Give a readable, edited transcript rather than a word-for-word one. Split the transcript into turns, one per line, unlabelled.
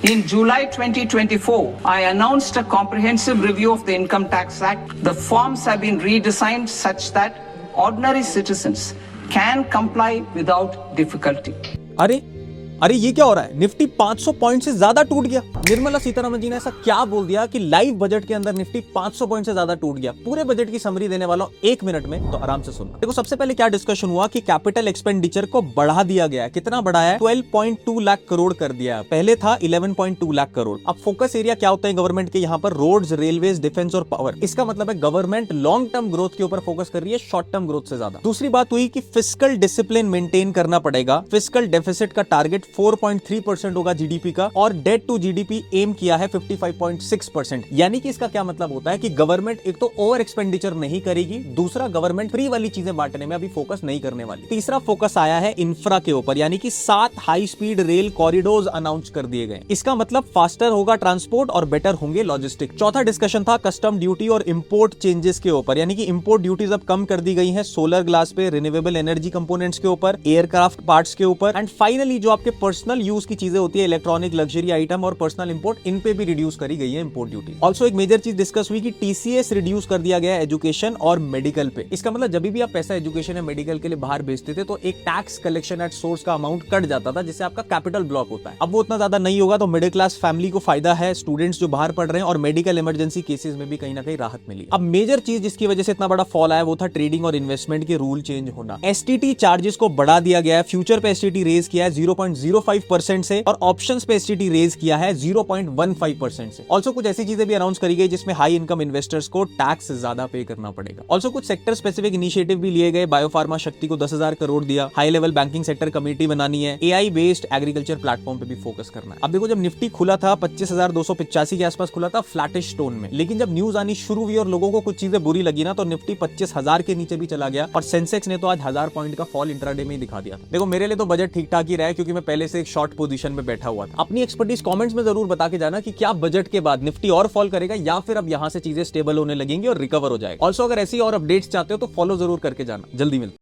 In July 2024, I announced a comprehensive review of the Income Tax Act. The forms have been redesigned such that ordinary citizens can comply without difficulty.
अरे अरे ये क्या हो रहा है? Nifty 500 point से ज्यादा टूट गया। निर्मला सीतारमण जी ने ऐसा क्या बोल दिया कि लाइव बजट के अंदर निफ्टी 500 पॉइंट से ज्यादा टूट गया? पूरे बजट की समरी देने वाला हूं 1 मिनट में, तो आराम से सुनना। देखो, सबसे पहले क्या डिस्कशन हुआ कि कैपिटल एक्सपेंडिचर को बढ़ा दिया गया है। कितना बढ़ाया है? 12.2 लाख करोड़ कर दिया है। पहले था 11.2 लाख करोड़। अब फोकस एरिया क्या होता है गवर्नमेंट के? यहाँ पर रोड्स, रेलवेज, डिफेंस और पावर। इसका मतलब है गवर्नमेंट लॉन्ग टर्म ग्रोथ के ऊपर फोकस कर रही है शॉर्ट टर्म ग्रोथ से ज्यादा। दूसरी बात हुई कि फिस्कल डिसिप्लिन मेंटेन करना पड़ेगा। फिस्कल डेफिसिट का टारगेट 4.3% होगा जीडीपी का, और डेट टू जीडीपी एम किया है 55.6%। यानी कि इसका क्या मतलब होता है कि गवर्नमेंट एक तो ओवर एक्सपेंडिचर नहीं करेगी, दूसरा गवर्नमेंट फ्री वाली चीजें बांटने में अभी फोकस नहीं करने वाली। तीसरा फोकस आया है इंफ्रा के ऊपर, यानी कि 7 high speed rail corridors announce कर दिए गए। इसका मतलब फास्टर होगा ट्रांसपोर्ट और बेटर होंगे लॉजिस्टिक। चौथा डिस्कशन था कस्टम ड्यूटी और इंपोर्ट चेंजेस के ऊपर, यानी कि इंपोर्ट ड्यूटीज अब कम कर दी गई है सोलर ग्लास पे, रिन्यूएबल एनर्जी कंपोनेंट्स के ऊपर, एयरक्राफ्ट पार्ट्स के ऊपर, एंड फाइनली जो आपके पर्सनल यूज की चीजें होती है, इलेक्ट्रॉनिक, लग्जरी आइटम और पर्सनल इंपोर्ट, इन पे भी रिड्यूस करी गई है इंपोर्ट ड्यूटी। ऑल्सो एक मेजर चीज डिस्कस हुई कि टीसीएस रिड्यूस कर दिया गया है एजुकेशन और मेडिकल पे। इसका मतलब जब भी आप पैसा एजुकेशन या मेडिकल के लिए बाहर भेजते थे तो एक टैक्स कलेक्शन एट सोर्स का अमाउंट कट जाता था, जिससे आपका कैपिटल ब्लॉक होता है। अब वो उतना ज्यादा नहीं होगा, तो मिडिल क्लास फैमिली को फायदा है, स्टूडेंट्स जो बाहर पढ़ रहे हैं, और मेडिकल इमरजेंसी केसेस में भी कहीं ना कहीं राहत मिली। अब मेजर चीज जिसकी वजह से इतना बड़ा फॉल आया वो था ट्रेडिंग और इन्वेस्टमेंट के रूल चेंज होना। एसटीटी चार्जेस को बढ़ा दिया गया है। फ्यूचर पे एसटीटी रेज किया है 0.05% से, और ऑप्शंस पे एसटीटी रेज किया है 0.15% से। ऑल्सो कुछ ऐसी चीजें भी अनाउंस करी गई जिसमें हाई इनकम इन्वेस्टर्स को टैक्स ज्यादा पे करना पड़ेगा। ऑल्सो कुछ सेक्टर स्पेसिफिक इनिशिएटिव भी लिए गए। बायोफार्मा शक्ति को 10,000 करोड़ दिया। High level banking sector committee बनानी है। एआई बेस्ड एग्रीकल्चर प्लेटफॉर्म पे भी फोकस करना है। अब देखो, जब निफ्टी खुला था 25,285 के आसपास खुला था फ्लैटिश टोन में, लेकिन जब न्यूज आनी शुरू हुई और लोगों को कुछ चीजें बुरी लगी ना, तो निफ्टी 25,000 के नीचे भी चला गया, और सेंसेक्स ने तो आज 1000 पॉइंट का फॉल इंट्राडे में ही दिखा दिया। देखो, मेरे लिए तो बजट ठीक ठाक ही रहा है, क्योंकि मैं पहले से एक शॉर्ट पोजीशन में बैठा हुआ था। अपनी एक्सपर्टीज कमेंट्स में जरूर बता के जाना कि क्या बजट के बाद निफ्टी और फॉल करेगा, या फिर अब यहां से चीजें स्टेबल होने लगेंगी और रिकवर हो जाएगा। ऑल्सो अगर ऐसी और अपडेट्स चाहते हो तो फॉलो जरूर करके जाना। जल्दी मिलते हैं।